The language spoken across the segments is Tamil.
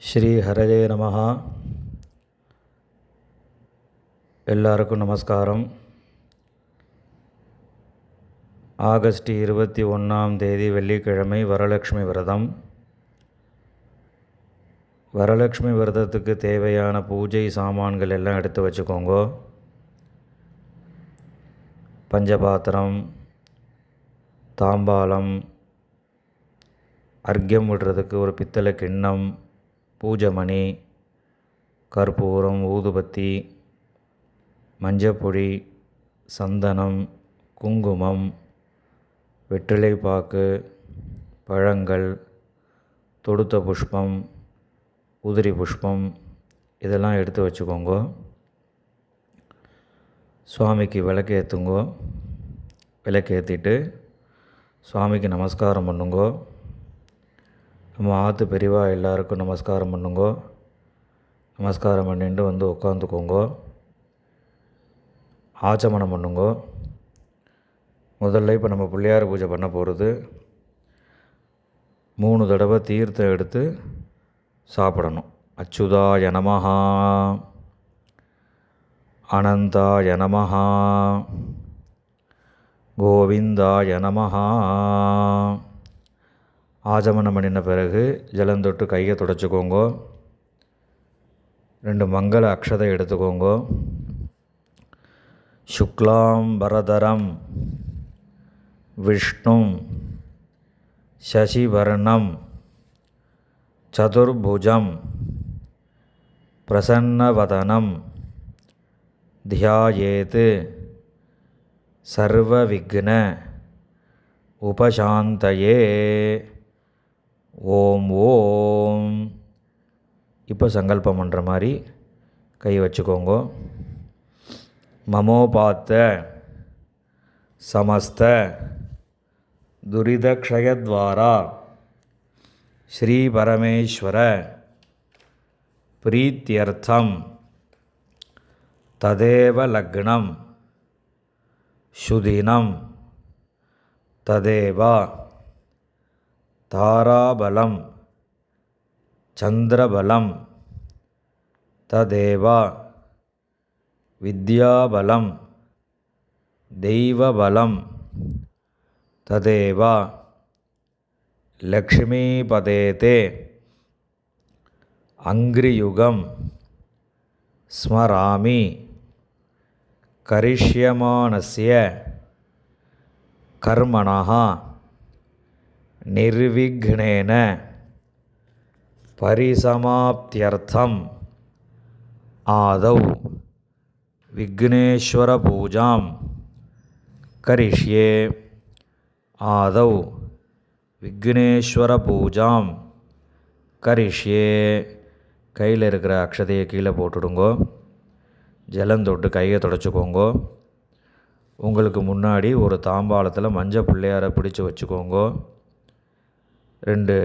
ஸ்ரீ ஹரயே நமஹ. எல்லாருக்கும் நமஸ்காரம். ஆகஸ்ட் 21 வெள்ளிக்கிழமை வரலட்சுமி விரதம். வரலட்சுமி விரதத்துக்கு தேவையான பூஜை சாமான்கள் எல்லாம் எடுத்து வச்சுக்கோங்க. பஞ்சபாத்திரம், தாம்பாலம், அர்க்கியம் விடுறதுக்கு ஒரு பித்தளை கிண்ணம், பூஜமணி, கற்பூரம், ஊதுபத்தி, மஞ்சப்பொடி, சந்தனம், குங்குமம், வெற்றிலைப்பாக்கு, பழங்கள், தொடுத்த புஷ்பம், உதிரி புஷ்பம் இதெல்லாம் எடுத்து வச்சுக்கோங்க. சுவாமிக்கு விளக்கு ஏற்றுங்கோ. விளக்கு ஏற்றிட்டு சுவாமிக்கு நமஸ்காரம் பண்ணுங்கோ. நம்ம ஆற்று பெரியவா எல்லாருக்கும் நமஸ்காரம் பண்ணுங்கோ. நமஸ்காரம் பண்ணிட்டு வந்து உட்காந்துக்கோங்க. ஆச்சமனம் பண்ணுங்கோ. முதல்ல இப்போ நம்ம பிள்ளையார் பூஜை பண்ண போகிறது. 3 தடவை தீர்த்தம் எடுத்து சாப்பிடணும். அச்சுதாய நமஹ, அனந்தாய நமஹ, கோவிந்தாய நமஹ. ஆச்சமனம் பண்ணின பிறகு ஜலந்தொட்டு கையை துடைச்சிக்கோங்க. 2 மங்கள அக்ஷதை எடுத்துக்கோங்க. சுக்லாம் பரதரம் விஷ்ணும் சசிவர்ணம் சதுர்புஜம் பிரசன்னவதனம் தியாயேத் சர்வவிக்ன உபசாந்தயே. ஓம் ஓம். இப்போ சங்கல்பம் பண்ணுற மாதிரி கை வச்சுக்கோங்க. மமோபாத்த சமஸ்த துரிதக்ஷயத்வாரா ஸ்ரீ பரமேஸ்வர பிரீத்யர்த்தம் ததேவ லக்னம் சுதினம் ததேவ தாராபலம் சந்திரபலம் ததேவ வித்யாபலம் தெய்வபலம் ததேவ லக்ஷ்மீபதேதே அங்கிரியுகம் ஸ்மராமி கரிஷ்யமானஸ்ய கர்மணः நிர்விக்னேன பரிசமாப்த்யர்த்தம் ஆதௌ விக்னேஸ்வர பூஜாம் கரிஷ்யே. ஆதௌ விக்னேஸ்வர பூஜாம் கரிஷ்யே. கையில் இருக்கிற அக்ஷதையை கீழே போட்டுடுங்கோ. ஜலந்தொட்டு கையை தொடச்சிக்கோங்கோ. உங்களுக்கு முன்னாடி ஒரு தாம்பாளத்தில் மஞ்சள் பிள்ளையாரை பிடிச்சி வச்சுக்கோங்க. 2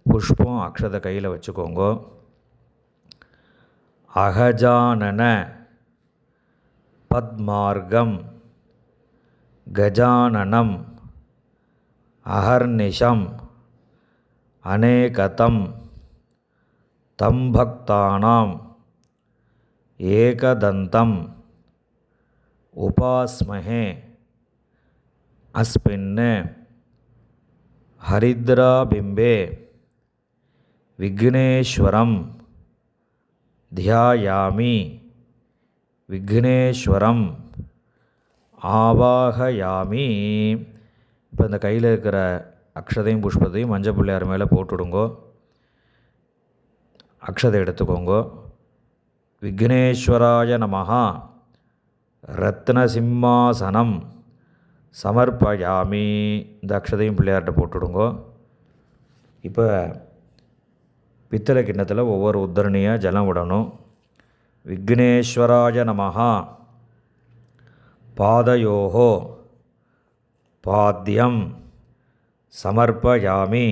புஷ்பம் அக்ஷதை கையில் வச்சுக்கோங்க. அகஜானன பத்மார்க்கம் கஜானனம் அஹர்நிஷம் அநேகதம் தம் பக்தானாம் ஏகதந்தம் உபாஸ்மஹே அஸ்மின் ஹரித்ராபிம்பே விக்னேஸ்வரம் தியாயாமி விக்னேஸ்வரம் ஆவாகயாமி. இப்போ இந்த கையில் இருக்கிற அக்ஷதையும் புஷ்பத்தையும் மஞ்சள் பிள்ளையார் மேலே போட்டுடுங்கோ. அக்ஷதை எடுத்துக்கோங்க. விக்னேஸ்வராய நமஹ ரத்ன சிம்மாசனம் சமர்ப்பயாமி. இந்த அக்ஷதையும் பிள்ளையார்கிட்ட போட்டுடுங்கோ. இப்போ பித்தளை கிண்ணத்தில் ஒவ்வொரு உத்தரணியாக ஜலம் விடணும். விக்னேஸ்வராய நமஹ பாதயோஹோ பாத்யம் சமர்ப்பயாமி.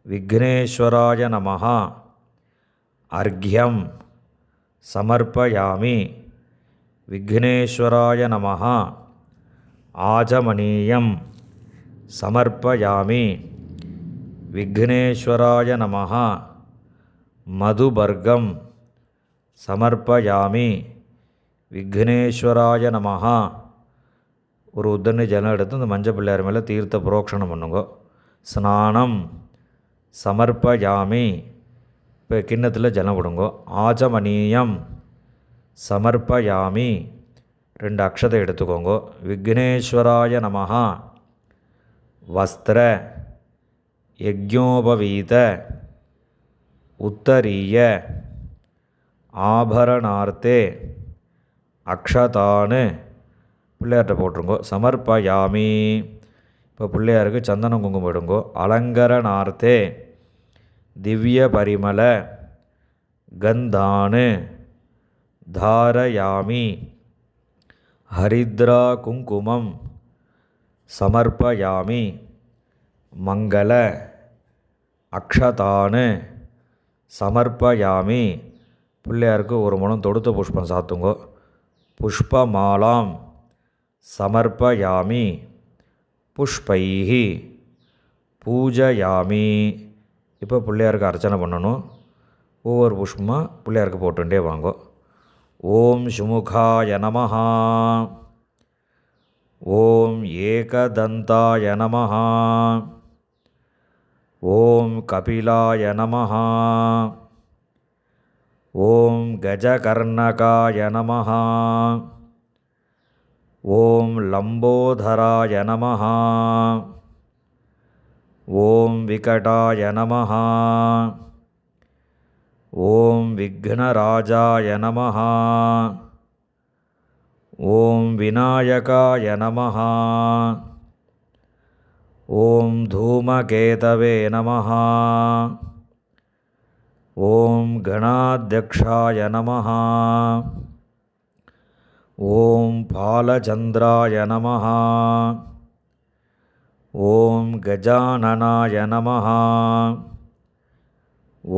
விக்னேஸ்வராய நமஹ அர்க்யம் சமர்ப்பயாமி. விக்னேஸ்வராய நமஹ ஆஜமனீயம் சமர்ப்பயாமி. விக்னேஸ்வராய நமஹ மதுபர்கம் சமர்ப்பயாமி. விக்னேஸ்வராய நமஹா. ஒரு உத்தரணி ஜலம் எடுத்து அந்த மஞ்சள் பிள்ளையார் மேலே தீர்த்த புரோக்ஷணம் பண்ணுங்க. ஸ்நானம் சமர்ப்பயாமி. இப்போ கிண்ணத்தில் ஜலம் விடுங்க. ஆச்சமனீயம் சமர்ப்பயாமி. 2 அக்ஷதை எடுத்துக்கோங்க. விக்னேஸ்வராய நமஹா. வஸ்திர யஜ்ஞோபவீத உத்தரீய ஆபரணார்த்தே அக்ஷதானு பிள்ளையார்கிட்ட போட்டுருங்கோ. சமர்ப்பயாமி. இப்போ பிள்ளையாருக்கு சந்தனம் குங்குமம் எடுங்கோ. அலங்கரணார்த்தே திவ்ய பரிமள கந்தானு தாரயாமி. ஹரித்ரா குங்குமம் சமர்ப்பயாமி. மங்கள அக்ஷதானு சமர்ப்பயாமி. பிள்ளையாருக்கு ஒரு முழம் தொடுத்த புஷ்பம் சாத்துங்கோ. புஷ்பமாலாம் சமர்ப்பயாமி. புஷ்பைஹி பூஜயாமி. இப்போ பிள்ளையாருக்கு அர்ச்சனை பண்ணணும். ஒவ்வொரு புஷ்பமாக பிள்ளையாருக்கு போட்டுட்டே வாங்கோ. ஓம் சுமுகாய நமஹா. ஓம் ஏகதந்தாய நமஹா. ஓம் கபிலாய நமஹா. ஓம் கஜகர்ணகாய நமஹா. ஓம் லம்போதராய நமஹா. ஓம் விகடாய நமஹா. ஓம் விக்னராஜாய நமஹா. ஓம் விநாயகாய நமஹா. ஓம் தூமகேதவே நமஹா. ஓம் கணாத்யக்ஷாய நமஹா. ஓம் பாலச்சந்திராய நமஹா. ஓம் கஜானனாய நமஹா.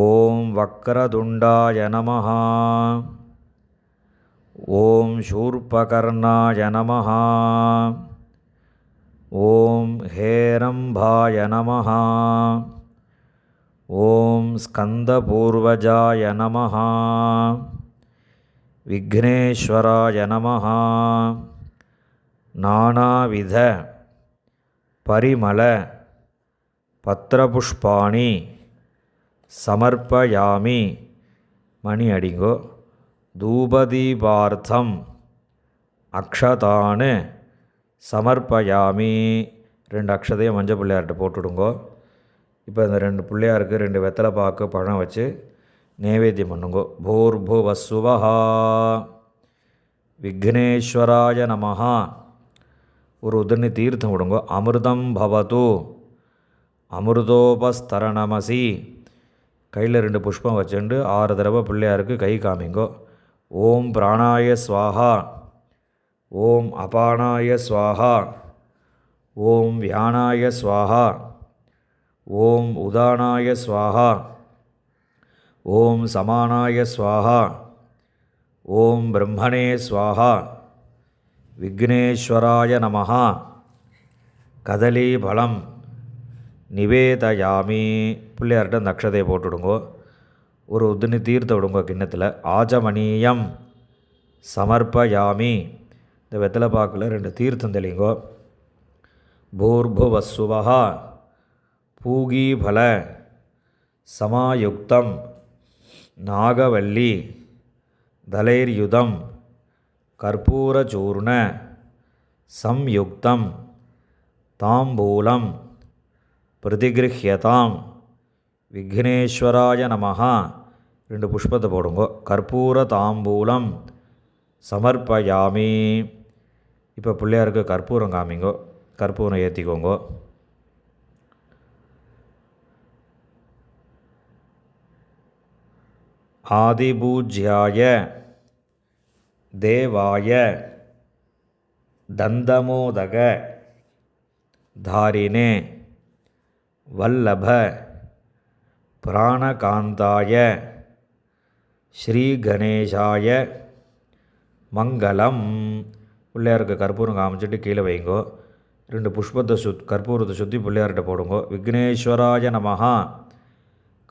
ஓம் வக்ரதுண்டாய நமஹா. ஓம் சூர்பகர்ணாய நமஹா. ஓம் ஹேரம்பாய நமஹா. ஓம் ஸ்கந்தபூர்வஜாய நமஹா. விக்னேஸ்வராய நமஹா. நானாவித பரிமள பத்திரபுஷ்பாணி சமர்ப்பயாமி. மணி அடிங்கோ. தூபதீபார்த்தம் அக்ஷதானு சமர்ப்பயாமி. 2 அக்ஷதையும் மஞ்சள் பிள்ளையார்கிட்ட போட்டுடுங்கோ. இப்போ இந்த 2 பிள்ளையாருக்கு 2 வெத்தலை பாக்கு பழம் வச்சு நைவேத்தியம் பண்ணுங்கோ. பூர்புவஸ்ஸுவஹா. விக்னேஸ்வராய நமஹா. ஒரு உதிர்னி தீர்த்தம் விடுங்கோ. அமிர்தம் பவது அமிர்தோபஸ்தரணமசி. கையில் 2 புஷ்பம் வச்சுண்டு 6 தடவை பிள்ளையாருக்கு கை காமிங்கோ. ஓம் பிராணாய ஸ்வாஹா. ஓம் அபானாய ஸ்வாஹா. ஓம் வியானாய ஸ்வாஹா. ஓம் உதானாய ஸ்வாஹா. ஓம் சமானாய ஸ்வாஹா. ஓம் பிரம்மணே ஸ்வாஹா. விக்னேஸ்வராய நமஹா. கதலீபலம் நிவேதயாமி. பிள்ளையார்கிட்ட அந்த அக்ஷதையை போட்டுடுங்கோ. ஒரு உதிர்னி தீர்த்த விடுங்கோ கிண்ணத்தில். ஆச்சமனீயம் சமர்ப்பயாமி. இந்த வெத்தலை பாக்கில் 2 தீர்த்தம் தெளிங்கோ. பூர்புவஸ்ஸுவஹா. பூகீபல சமாயுக்தம் நாகவல்லி தலைர்யுதம் கற்பூரச்சூர்ண சம்யுக்தம் தாம்பூலம் பிரதிகிருஹ்யதாம். விக்னேஸ்வராய நமஹா. 2 புஷ்பத்தை போடுங்கோ. கற்பூர தாம்பூலம் சமர்ப்பயாமி. இப்போ பிள்ளையாருக்கு கற்பூரம் காமிங்கோ. கற்பூரம் ஏற்றிக்கோங்கோ. ஆதிபூஜ்யாய தேவாய தந்தமோதக தாரிணே வல்லப பிராணகாந்தாய ஸ்ரீ கணேசாய மங்களம். பிள்ளையாருக்கு கற்பூரம் காமிச்சிட்டு கீழே வைங்கோ. 2 புஷ்பத்தை கற்பூரத்தை சுற்றி பிள்ளையார்கிட்ட போடுங்கோ. விக்னேஸ்வராய நமஹா.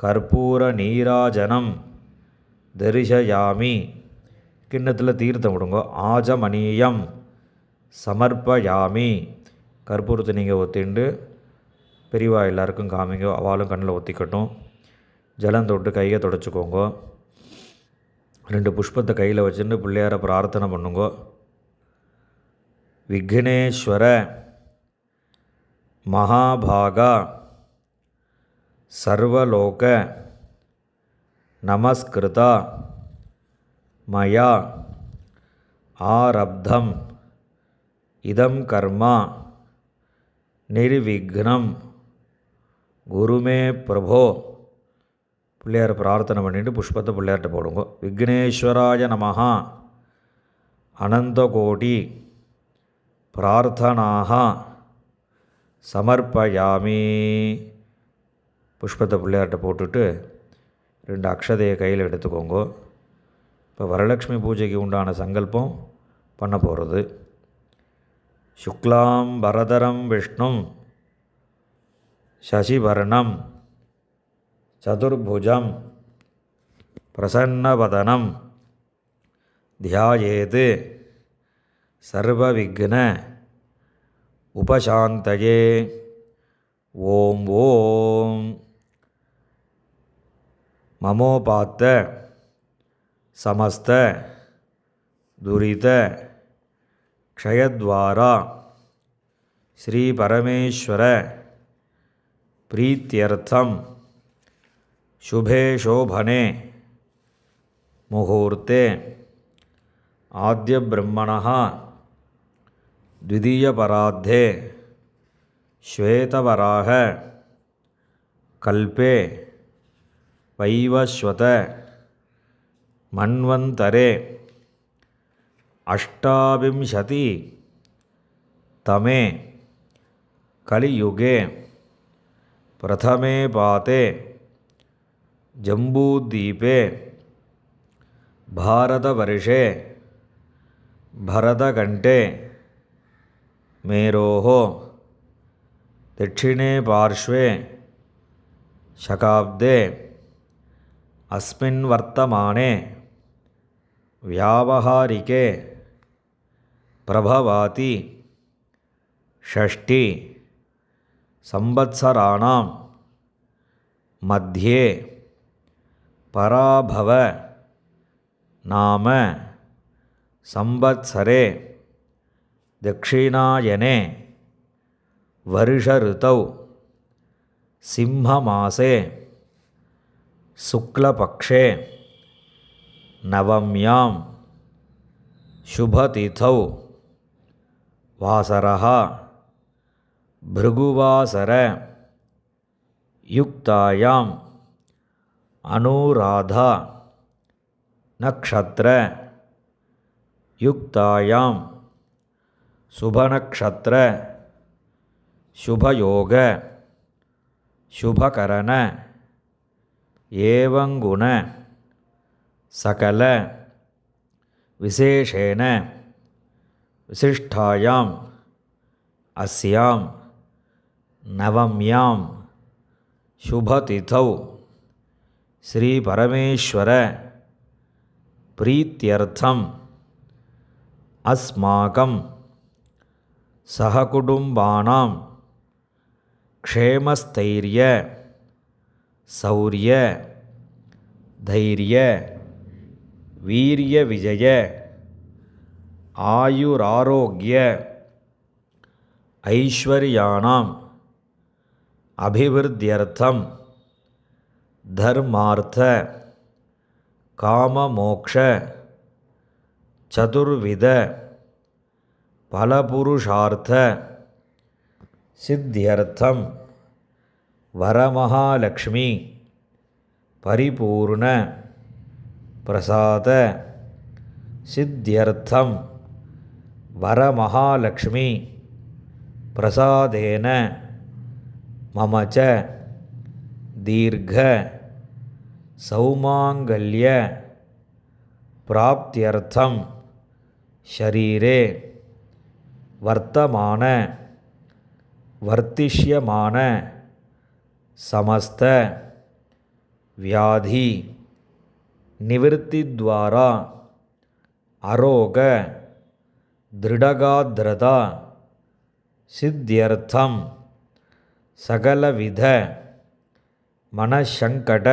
கற்பூர நீராஜனம் தரிசயாமி, கிண்ணத்தில் தீர்த்தம் விடுங்கோ. ஆஜமனீயம் சமர்ப்பயாமி, கற்பூரத்தை நீங்கள் ஒத்திண்டு பெரியவா எல்லாருக்கும் காமிங்க, அவளும் கண்ணில் ஒத்திக்கட்டும். ஜலம் தொட்டு கையை தொடச்சிக்கோங்க. 2 புஷ்பத்தை கையில் வச்சுட்டு பிள்ளையார பிரார்த்தனை பண்ணுங்க. விக்னேஸ்வர மகாபாகா சர்வலோக நமஸ்கிருதா மயா ஆரப்தம் இதம் கர்மா நிர்விக்னம் குருமே பிரபோ. பிள்ளையார் பிரார்த்தனை பண்ணிவிட்டு புஷ்பத்தை பிள்ளையார்கிட்ட போடுங்க. விக்னேஸ்வராய நமஹா அனந்தகோடி பிரார்த்தனாக சமர்ப்பயாமி. புஷ்பத்தை பிள்ளையார்கிட்ட போட்டுட்டு 2 அக்ஷதையை கையில் எடுத்துக்கோங்க. இப்போ வரலட்சுமி பூஜைக்கு உண்டான சங்கல்பம் பண்ண போகிறது. சுக்லாம் பரதரம் விஷ்ணும் சசிவர்ணம் சதுர்புஜம் பிரசன்னவதனம் தியாயேத் சர்வவிக்ன உபசாந்தயே. ஓம் ஓம் மமோபாத்த சமஸ்த துரித க்ஷயத்வாரா ஸ்ரீ பரமேஸ்வர பிரீத்யர்த்தம் शुभे शोभने मुहूर्ते आद्यब्रह्मणः द्वितीयपरार्धे श्वेतवराह कल्पे वैवस्वत मन्वन्तरे अष्टाविंशति तमे कलियुगे प्रथमे पाते जम्बूद्वीपे भारतवर्षे भरतकण्ठे मेरोः दक्षिणे पार्श्वे शकाब्दे अस्मिन् वर्तमाने व्यावहारिके प्रभवाति षष्ठी संवत्सराणां मध्ये पराभव नाम संवत्सरे दक्षिणायने वर्षऋतौ सिंहमासे शुक्लपक्षे नवम्यां शुभतिथौ वासरः भृगुवासर युक्तायां अनुराधा नक्षत्र युक्तायां शुभनक्षत्र शुभयोग शुभकरण एवं गुण सकल विशेषेण विशिष्टायाम् अस्यां नवम्यां शुभतिथौ श्री परमेश्वर प्रीत्यर्थम अस्माकं सहकुटुम्बानां क्षेमस्थैर्य शौर्य धैर्य वीर्य विजय आयुरारोग्य ऐश्वर्याणाम् अभिवृद्ध्यर्थम धर्मार्थ काममोक्ष चतुर्विध फलपुरुषार्थ सिद्ध्यर्थम वरमहालक्ष्मी परिपूर्ण प्रसाद सिद्ध्यर्थम वरमहालक्ष्मी प्रसादेन मम च दीर्घ सौमांगल्य प्राप्त्यर्थम शरीरे वर्तमान वर्तिष्यमान समस्त व्याधि निवृत्तिद्वारा अरोग दृढगाद्रता सिद्ध्यर्थं सकलविध मनःसंकट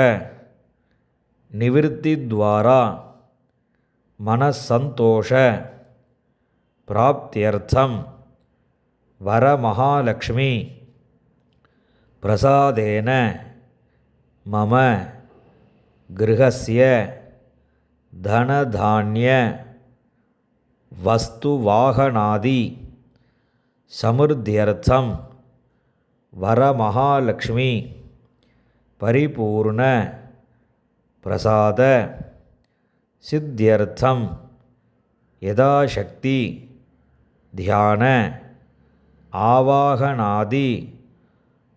निवृत्तिद्वारा मनस्संतोष प्राप्त्यर्थं वरमहालक्ष्मी प्रसादेन मम गृहस्य धनधान्य वस्तुवाहनादि समृद्ध्यर्थं वरमहालक्ष्मी परिपूर्ण प्रसाद सिद्ध्यर्थं यथाशक्ति ध्यान आवाहनादि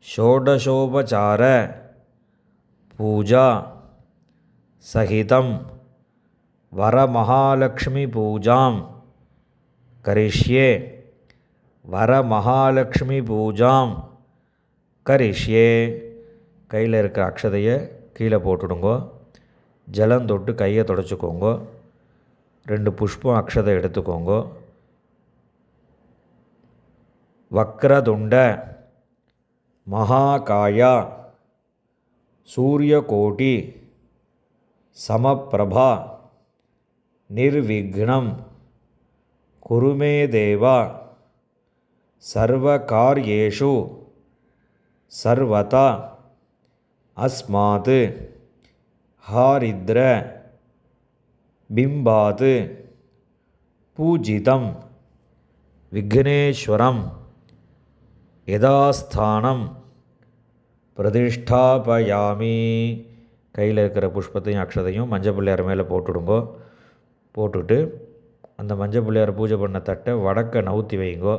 षोडशोपचार पूजा सहितं वरमहालक्ष्मी पूजां करिष्ये वरमहालक्ष्मी पूजां करिष्ये கையில் இருக்க அக்ஷதையை கீழே போட்டுடுங்கோ. ஜலம் தொட்டு கையை தொடச்சிக்கோங்கோ. 2 புஷ்பம் அக்ஷதை எடுத்துக்கோங்கோ. வக்ரதுண்ட மகாகாயா சூரியகோட்டி சமப்பிரபா நிர்விக்னம் குருமே தேவா சர்வகார்யேஷு சர்வதா अस्मात् हारिद्र बिंबात् पूजितं विघ्नेश्वरं यथास्थानं प्रतिष्ठापयामि. கையில் இருக்கிற புஷ்பத்தையும் அக்ஷதையும் மஞ்சள் பிள்ளையார் மேலே போட்டுடுங்கோ. போட்டுட்டு அந்த மஞ்சள் பிள்ளையார் பூஜை பண்ண தட்டை வடக்க நவுத்தி வைங்கோ.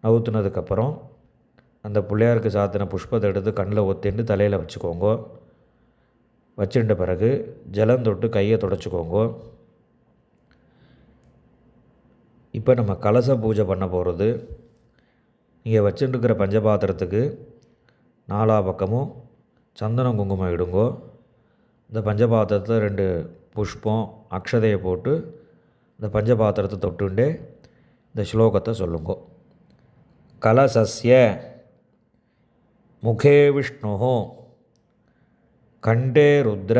நவுத்துனதுக்கப்புறம் அந்த பிள்ளையாருக்கு சாத்தின புஷ்பத்தை எடுத்து கண்ணில் ஒத்திண்டு தலையில் வச்சுக்கோங்க. வச்சுட்ட பிறகு ஜலம் தொட்டு கையை தொடச்சிக்கோங்க. இப்போ நம்ம கலச பூஜை பண்ண போகிறது. நீங்கள் வச்சுட்டுருக்கிற பஞ்சபாத்திரத்துக்கு 4 பக்கமும் சந்தனம் குங்குமம் இடுங்கோ. இந்த பஞ்சபாத்திரத்தில் 2 புஷ்பம் அக்ஷதையை போட்டு இந்த பஞ்சபாத்திரத்தை தொட்டுண்டே இந்த ஸ்லோகத்தை சொல்லுங்கோ. கலசஸ்ய मुखे विष्णुः कंठे रुद्र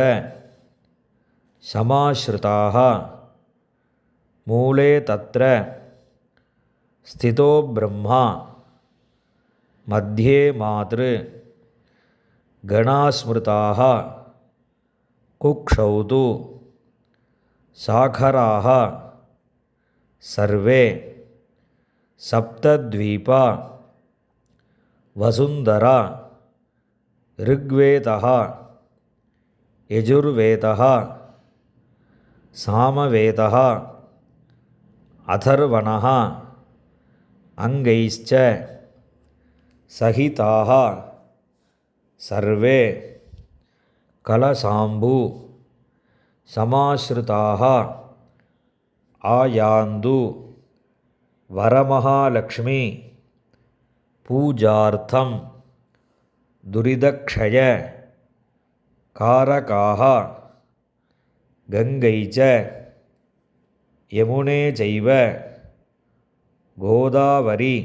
समाश्रिताः मूले तत्र स्थितो ब्रह्मा मध्ये मातृ गणास्मृताः कुक्षौ तु साखराः सर्वे सप्तद्वीपा वसुंधरा ऋग्वेदः यजुर्वेदः सामवेदः अथर्वणः अंगैश्च सहिताः सर्वे कलशाम्बु समाश्रिताः आयान्तु वरमहालक्ष्मी पूजार्थं दुरिदक्षय कारकाः गंगै च यमुने चैव गोदावरी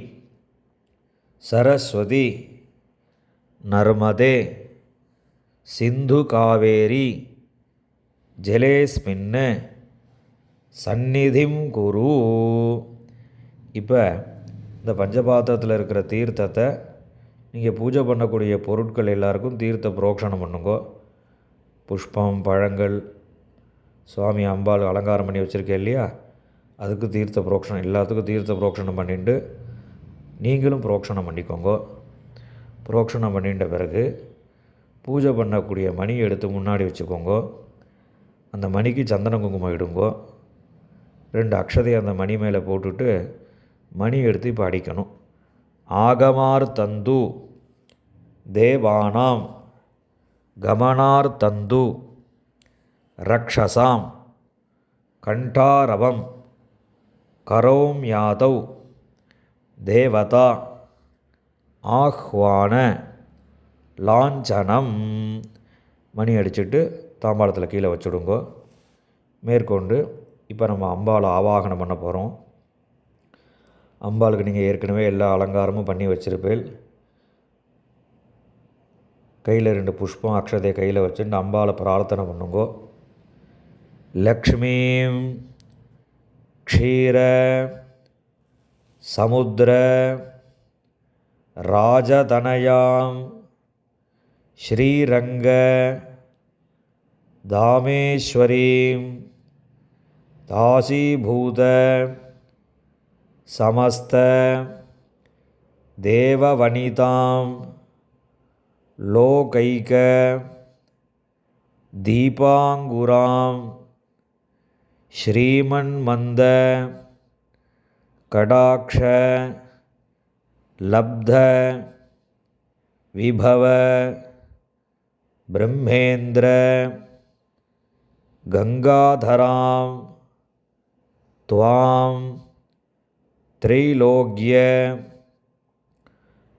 सरस्वती नर्मदे सिन्धुकावेरी जलेस्मिन् सन्निधिं कुरु. இப்போ இந்த பஞ்சபாத்திரத்தில் இருக்கிற தீர்த்தத்தை நீங்கள் பூஜை பண்ணக்கூடிய பொருட்கள் எல்லாருக்கும் தீர்த்த புரோக்ஷணம் பண்ணுங்கோ. புஷ்பம் பழங்கள் சுவாமி அம்பாள் அலங்காரம் பண்ணி வச்சுருக்கேன் இல்லையா, அதுக்கு தீர்த்த புரோக்ஷணம் எல்லாத்துக்கும் தீர்த்த புரோக்ஷணம் பண்ணிட்டு நீங்களும் புரோக்ஷணம் பண்ணிக்கோங்க. புரோக்ஷணம் பண்ணிட்ட பிறகு பூஜை பண்ணக்கூடிய மணி எடுத்து முன்னாடி வச்சுக்கோங்க. அந்த மணிக்கு சந்தன குங்குமம் இடுங்கோ. 2 அக்ஷதையை அந்த மணி மேலே போட்டுட்டு மணி எடுத்து இப்போ அடிக்கணும். ஆகமார் தந்து தேவானாம் கமனார் தந்து ரக்ஷசாம் கண்டாரவம் கரோம் யாதவ் தேவதா ஆஹ்வான லாஞ்சனம். மணி அடிச்சுட்டு தாம்பாளத்தில் கீழே வச்சுடுங்கோ. மேற்கொண்டு இப்போ நம்ம அம்பாளை ஆவாகனம் பண்ண போகிறோம். அம்பாளுக்கு நீங்கள் ஏற்கனவே எல்லா அலங்காரமும் பண்ணி வச்சுருப்பேன். கையில் 2 புஷ்பம் அக்ஷதையை கையில் வச்சுட்டு அம்பாளை பிரார்த்தனை பண்ணுங்கோ. லக்ஷ்மீம் க்ஷீர சமுத்திர ராஜதனயாம் ஸ்ரீரங்க தாமேஸ்வரீம் தாசீபூத சமஸ்த தேவவனிதாம் லோகைக தீபாங்குராம் ஸ்ரீமன்மந்த கடாக்ஷ லப்த விபவ பிரம்மேந்திர கங்காதராம் துவாம் த்ரைலோக்ய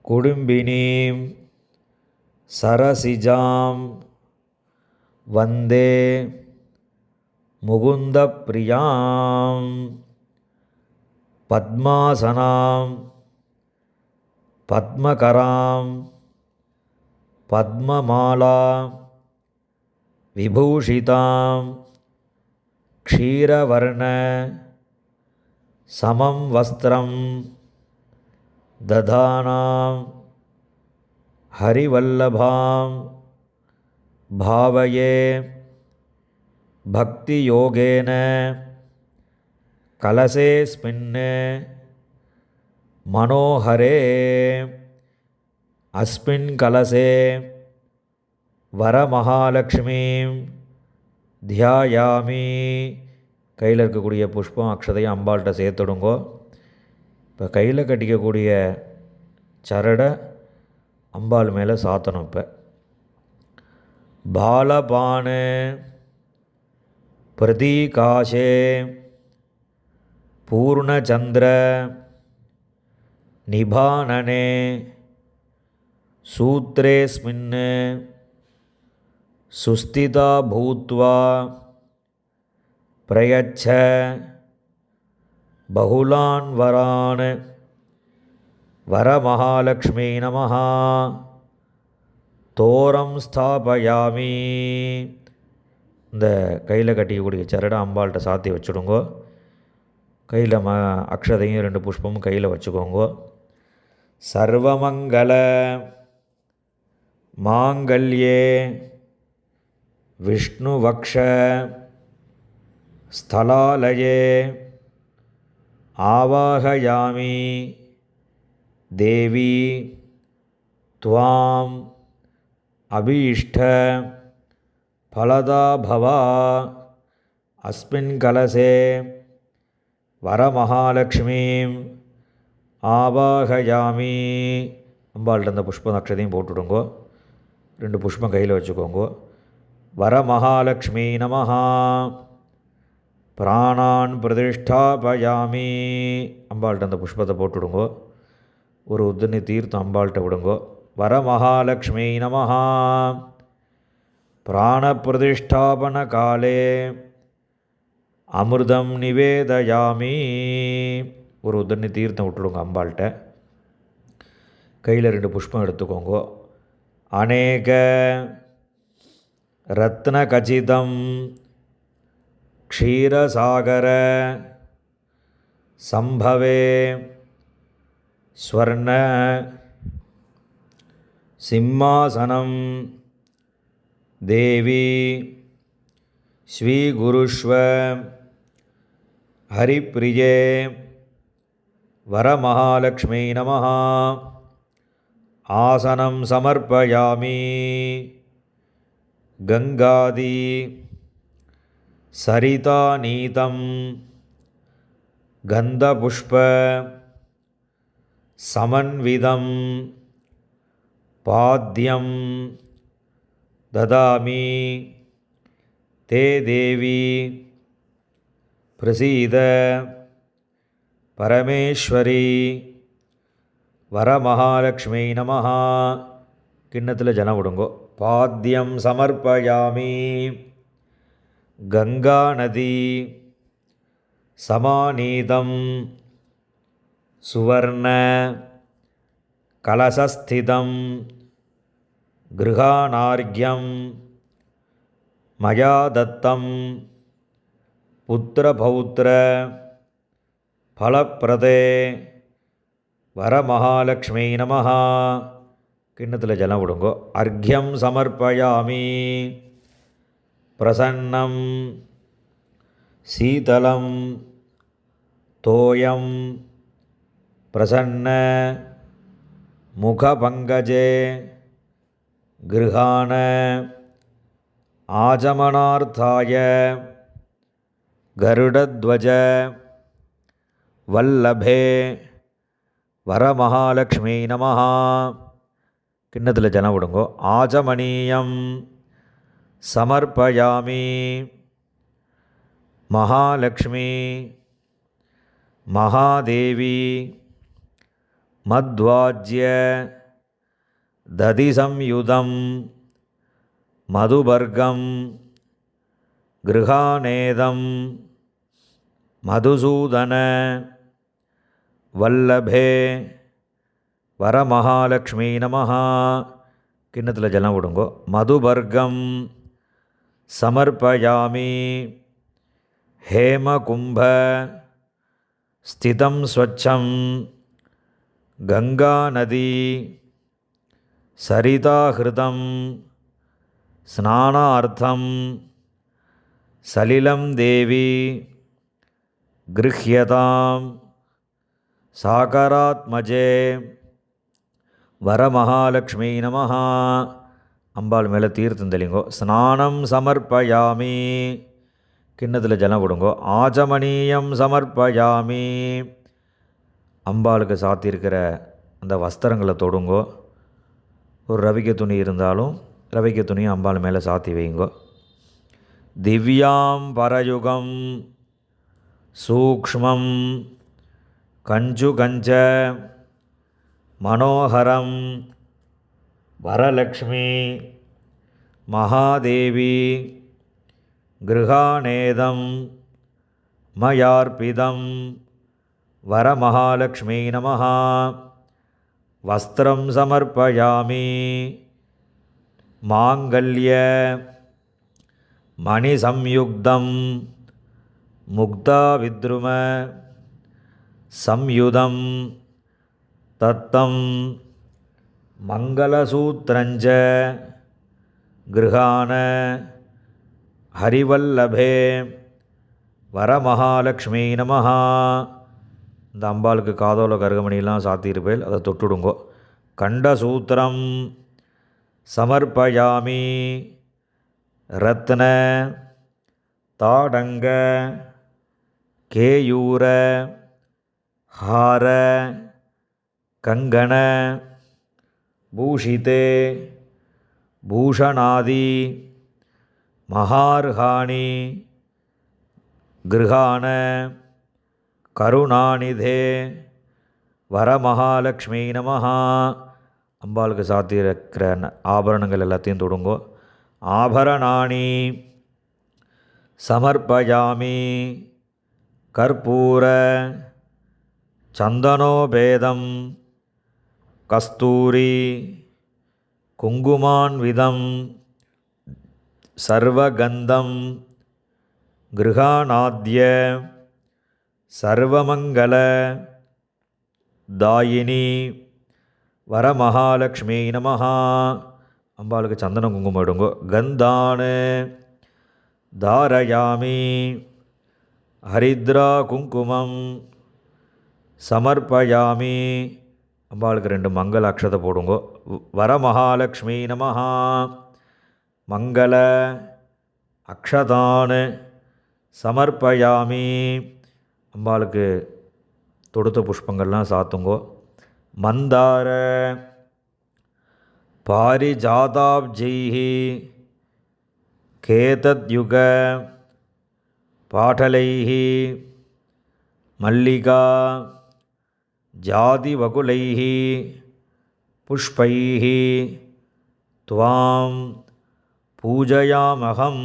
குடும்பினீம் சரசிஜாம் வந்தே முகுந்தப்ரியாம் பத்மாசனாம் பத்மகராம் பத்மமாலா விபூஷிதாம் க்ஷீரவர்ண சமம் வஸ்திரம் ததானாம் ஹரிவல்லபாம் பாவயே பக்தியோகேன கலசேஸ்மின் மனோஹரே அஸ்மின் கலசே வரமகாலக்ஷ்மீம் தியாயாமி. கையில் இருக்கக்கூடிய புஷ்பம் அக்ஷதையும் அம்பாள்கிட்ட சேர்த்துடுங்கோ. இப்போ கையில் கட்டிக்கக்கூடிய சரடை அம்பாள் மேலே சாத்தணும். இப்போ பாலபானு பிரதீகாஷே பூர்ணச்சந்திர நிபானனே சூத்ரேஸ்மின் சுஸ்திதா பூத்வா பிரயச்ச பகுலான் வரான் வரமகாலக்ஷ்மீ நமஹ தோரம் ஸ்தாபயாமி. இந்த கையில் கட்டிக்கக்கூடிய சரடை அம்பாள்கிட்ட சாத்தி வச்சுடுங்கோ. கையில் அக்ஷதையும் 2 புஷ்பமும் கையில் வச்சுக்கோங்கோ. சர்வமங்கல மாங்கல்யே விஷ்ணுவக்ஷ ஸ்தலாலயே ஆவாகயாமி தேவி துவாம் அபீஷ்ட பலதா பவா அஸ்மின் கலசே வரமகாலக்ஷ்மீம் ஆவாகயாமி. அம்பாள்கிட்ட அந்த புஷ்பம் அக்ஷதையும் போட்டுடுங்கோ. 2 புஷ்பம் கையில் வச்சுக்கோங்கோ. வரமகாலக்ஷ்மீ நமஹ பிராணான் பிரதிஷ்டாபயாமி. அம்பாள்கிட்ட அந்த புஷ்பத்தை போட்டுடுங்கோ. ஒரு உத்தனி தீர்த்தம் அம்பாள்கிட்ட விடுங்கோ. வரமகாலக்ஷ்மீ நமஹ பிராணப்பிரதிஷ்டாபன காலே அமிர்தம் நிவேதயாமி. ஒரு உத்தனி தீர்த்தம் விட்டுடுங்க அம்பாள்கிட்ட. கையில் 2 புஷ்பம் எடுத்துக்கோங்க. அநேக ரத்ன கச்சிதம் க்ஷீரசாகர சம்பவே ஸ்வர்ண சிம்மாசனம் தேவி ஸ்வீகுருஷ்வ ஹரிப்ரியே வரமகாலக்ஷ்மீ நமஹ ஆசனம் சமர்ப்பயாமி. கங்காதி சரிதா நீதம் கந்தபுஷ்ப சமன்விதம் பாத்யம் ததாமி. தே தேவி பிரசீத பரமேஸ்வரி வரமகாலக்ஷ்மீ நமஹ. கிண்ணத்தில் ஜலம் விடுங்கோ. பாத்யம் சமர்ப்பயாமி. கங்கா நதி சமாநீதம் சுவர்ண கலசஸ்திதம் கிருஹாணார்க்யம் மயா தத்தம் புத்திரபௌத்திர ஃபலப்பிரதே வரமகாலக்ஷ்மி நமஹ. கிண்ணத்தில் ஜலம் விடுங்கோ. அர்க்யம் சமர்ப்பயாமி. பிரசன்னம் சீதலம் தோயம் பிரசன்ன முகபங்கஜே கிருஹாண ஆஜமனார்த்தாய கருடத்வஜ வல்லபே வரமகாலக்ஷ்மி நமஹ. கிண்ணத்தில் ஜலம் விடுங்கோ. ஆஜமனீயம் சமர்ப்பயாமி. மகாலக்ஷ்மி மகாதேவி மத்வாஜ்ய ததிசம்யுதம் மதுபர்கம் கிருஹாணேதம் மதுசூதன வல்லபே வரமகாலக்ஷ்மி நமஹ. கிண்ணத்தில் ஜலம் விடுங்கோ. மதுபர்கம் சமர்ப்பயாமி. ஹேமகும்ப ஸ்திதம் ஸ்வச்சம் கங்கா நதி சரிதாஹிருதம் ஸ்நானார்த்தம் சலிலம் தேவி கிருஹ்யதாம் சாகராத்மஜே வரமகாலக்ஷ்மி நமஹ. அம்பாள் மேலே தீர்த்தம் தெளிங்கோ. ஸ்நானம் சமர்ப்பயாமி. கிண்ணத்தில் ஜலம் விடுங்கோ. ஆஜமனீயம் சமர்ப்பயாமி. அம்பாளுக்கு சாத்தியிருக்கிற அந்த வஸ்திரங்களை தொடுங்கோ. ஒரு ரவிக்க துணி இருந்தாலும் ரவிக்க துணியை அம்பாள் மேலே சாத்தி வைங்கோ. திவ்யாம் பரயுகம் சூக்ஷ்மம் கஞ்சுகஞ்ச மனோகரம் வரலக்ஷ்மி மகாதேவி கிருஹாணேதம் மயார்பிதம் வரமகாலக்ஷ்மி நமஹ. வஸ்திரம் சமர்ப்பயாமி. மாங்கல்ய மணிசம்யுக்தம் முக்தாவித்ரும சம்யுதம் தத்தம் மங்களசூத்ரஞ்ச கிருஹாண ஹரிவல்லபே வரமகாலக்ஷ்மி நமஹ. இந்த அம்பாளுக்கு காதோல கருகமணியெல்லாம் சாத்தியிருப்பேல் அதை தொட்டுடுங்கோ. கண்டசூத்திரம் சமர்ப்பயாமி. ரத்ன தாடங்க கேயூர ஹார கங்கண பூஷிதே பூஷணாதி மகார்ஹாணி கிருஹாண கருணாநிதே வரமகாலக்ஷ்மி நமஹ. அம்பாளுக்கு சாத்தியிருக்கிற ஆபரணங்கள் எல்லாத்தையும் தொடுங்கோ. ஆபரணாணி சமர்ப்பயாமி. கற்பூர சந்தனோபேதம் கஸ்தூரி குங்குமான்விதம் சர்வகந்தம் கிருஹாணாத்ய சர்வமங்கல தாயினி வரமகாலக்ஷ்மி நமஹ. அம்பாளுக்கு சந்தனம் குங்குமம் எடுங்கோ. கந்தானு தாரயாமி. ஹரித்ரா குங்குமம் சமர்ப்பயாமி. அம்பாளுக்கு 2 மங்கள அக்ஷதை போடுங்கோ. வரமகாலக்ஷ்மி நமஹ. மங்கள அக்ஷதானு சமர்ப்பயாமி. அம்பாளுக்கு தொடுத்த புஷ்பங்கள்லாம் சாத்துங்கோ. மந்தார பாரிஜாதாப்ஜைஹி கேதத்யுக பாடலைஹி மல்லிகா ஜாதிவகுலைஹி புஷ்பைஹி त्वां पूजयामहं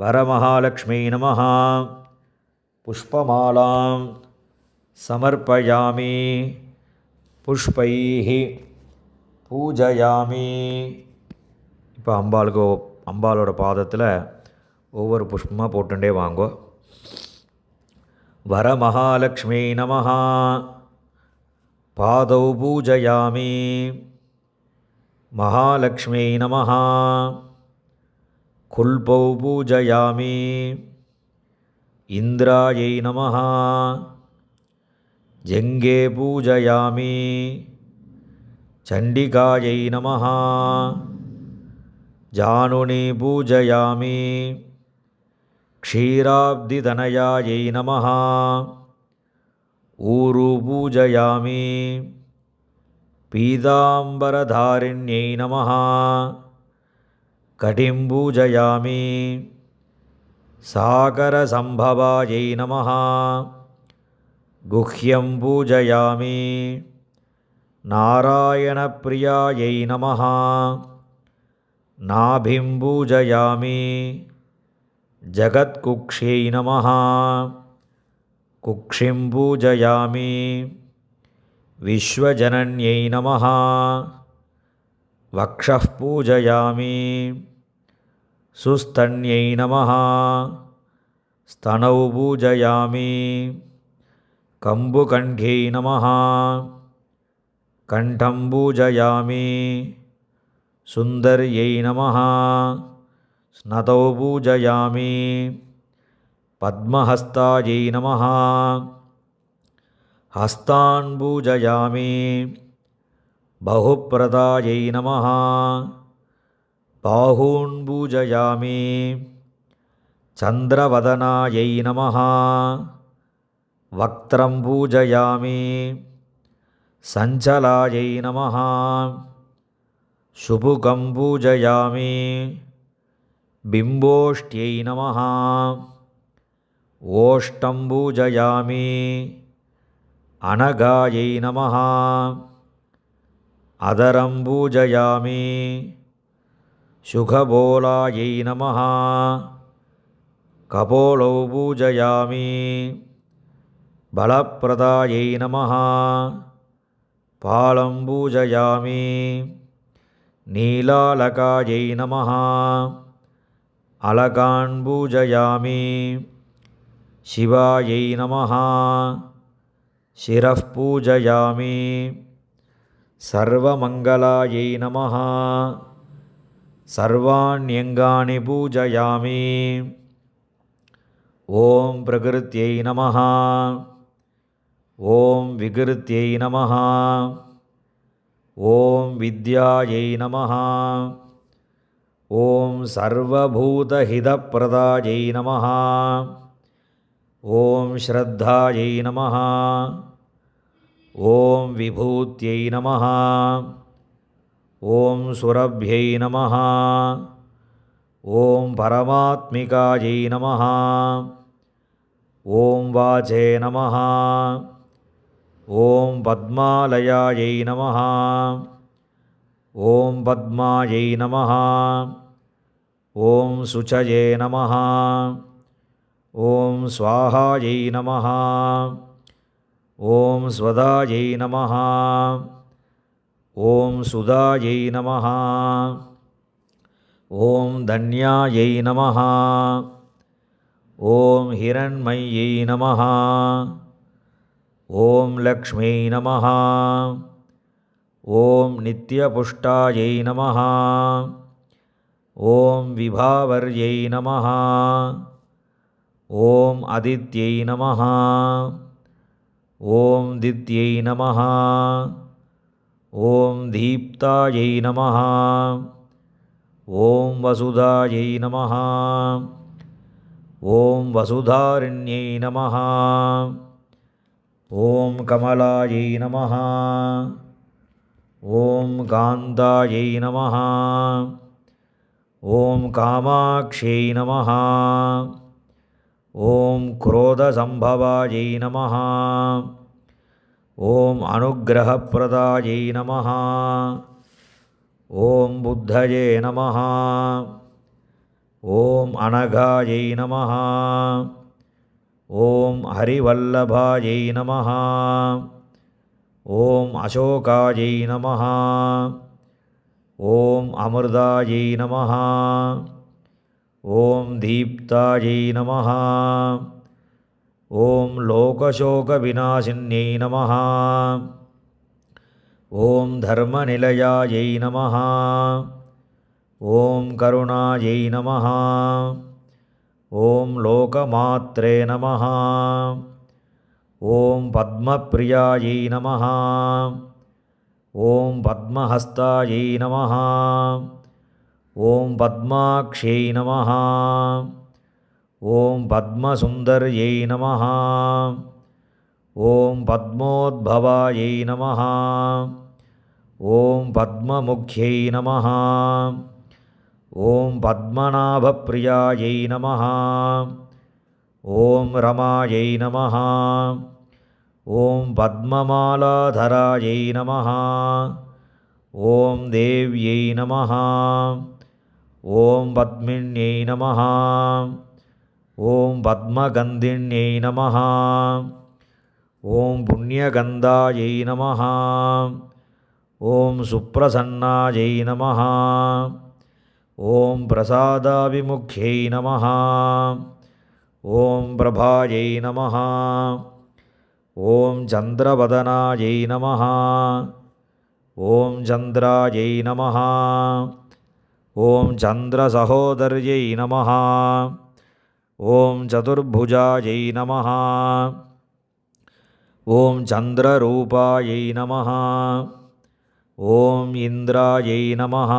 वरमहालक्ष्मी नमः। पुष्पमालां समर्पयामि पुष्पैः पूजयामि। இப்போ அம்பாளோட பாதத்தில் ஒவ்வொரு புஷ்பமாக போட்டுட்டே வாங்கோ. வரமகாலக்ஷ்மி நமः பாதௌ பூஜயாமி. महालक्ष्मी नमः कुल्पौ पूजयामि. इन्द्रायै नमः जङ्गे पूजयामि. चण्डिकायै नमः जानुनी पूजयामि. क्षीराब्धितनयायै नमः ऊरु पूजयामि. पीताम्बरधारिण्यै नमः कटिं पूजयामि. सागरसम्भवायै नमः गुह्यं पूजयामि. नारायणप्रियायै नमः नाभिं पूजयामि. जगत्कुक्ष्यै नमः कुक्षिं पूजयामि. विश्वजनन्यै नमः वक्षः पूजयामि. सुस्तन्यै नमः स्तनौ पूजयामि. कम्बुकण्ठ्यै नमः कण्ठं पूजयामि. सुन्दर्यै नमः स्नतौ पूजयामि. पद्महस्तायै नमः हस्तान् पूजयामि. बहुप्रदायै नमः बाहून् पूजयामि. चन्द्रवदनायै नमः वक्त्रं पूजयामि. सञ्चलायै नमः शुभुकं पूजयामि. बिम्बोष्ट्यै नमः ओष्टं पूजयामि. अनगायै नमः अदरं पूजयामि. शुकबोलायै नमः कपोलौ पूजयामि. बलप्रदायै नमः पालं पूजयामि. नीलालकायै नमः अलकान् पूजयामि. शिवायै नमः शिरः पूजयामि. सर्वमङ्गलायै नमः सर्वाण्यङ्गानि पूजयामि. ॐ प्रकृत्यै नमः. ॐ विकृत्यै नमः. ॐ विद्यायै नमः. ॐ सर्वभूतहितप्रदायै नमः. ॐ श्रद्धायै नमः. ॐ विभूत्यै नमः. ॐ सुरभ्यै नमः. ॐ परमात्मिकायै नमः. ॐ वाचे नमः. ॐ पद्मालयायै नमः. ॐ पद्मायै नमः. ॐ शुचये नमः. ॐ स्वाहायै नमः. ॐ स्वदायै नमः. ॐ सुदायै नमः. ॐ धन्यायै नमः. ॐ हिरण्मय्यै नमः. ॐ लक्ष्म्यै नमः. ॐ नित्यपुष्टायै नमः. ॐ विभावर्यै नमः. ॐ आदित्यै नमः. ॐ दित्यै नमः. ॐ दीप्तायै नमः. ॐ वसुधायै नमः. ॐ वसुधारिण्यै नमः. ॐ कमलायै नमः. ॐ कान्तायै नमः. ॐ कामाक्ष्यै नमः. ॐ क्रोधसम्भवायै नमः. ॐ अनुग्रहप्रदायै नमः. ஓம் புத்தயே நமः. ஓம் அனகாயை நமः. ஓம் ஹரிவல்லபாயை நமः. ஓம் அசோகாயை நமः. ஓம் அமிர்தாயை நமः. ஓம் தீப்தாயை நமः. ஓம் லோகசோகவிநாசின்யை நமः. ஓம் தர்மநிலையாயை நமः. ஓம் கருணாயை நமः. ஓம் லோகமாத்ரே நமः. ஓம் பத்மப்ரியாயை நமः. ஓம் பத்மஹஸ்தாயை நமः. ஓம் பத்மாக்ஷை நமः. ஓம் பத்மசுந்தர்யை நமः. ஓம் பத்மோத்பவாயை நமः. ஓம் பத்மமுக்யை நமः. ஓம் பத்மநாபப்ரியாயை நமः. ஓம் ரமாயை நமः. ஓம் பத்மமாலாதராயை நமः. ஓம் தேவ்யை நமः. ஓம் பத்மின்யை நமः. ஓம் பத்மகந்தின்யை நமः. ஓம் புண்ணியகந்தாயை நமः. ஓம் சுப்ரசன்னாயை நமः. ஓம் பிரசாதாபிமுக்யை நமः. ஓம் பிரபாயை நமः. ஓம் சந்திரவதனாயை நமः. ஓம் சந்திராயை நமः. ஓம் சந்திரசகோதர்யை நமः. ஓம் சதுர்புஜாயை நமः. ஓம் சந்திரரூபாயை நமः. ஓம் இந்திராயை நமः.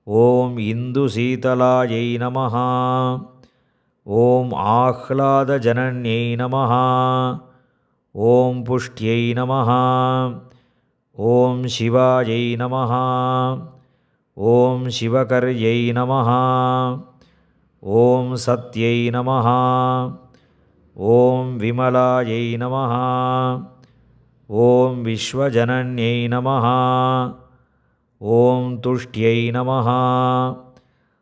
ஓம் இந்துசீதலாயை நமः. ஓம் ஆஹ்லாதஜனன்யை நமः. ஓம் புஷ்ட்யை நமः. ஓம் சிவாயை நமः. ஓம் சிவகர்யை நமः. ஓம் சத்யை நமः. ஓம் விமலாயை நமः. ஓம் விஸ்வஜனன்யை நமः. ஓம் துஷ்ட்யை நமः.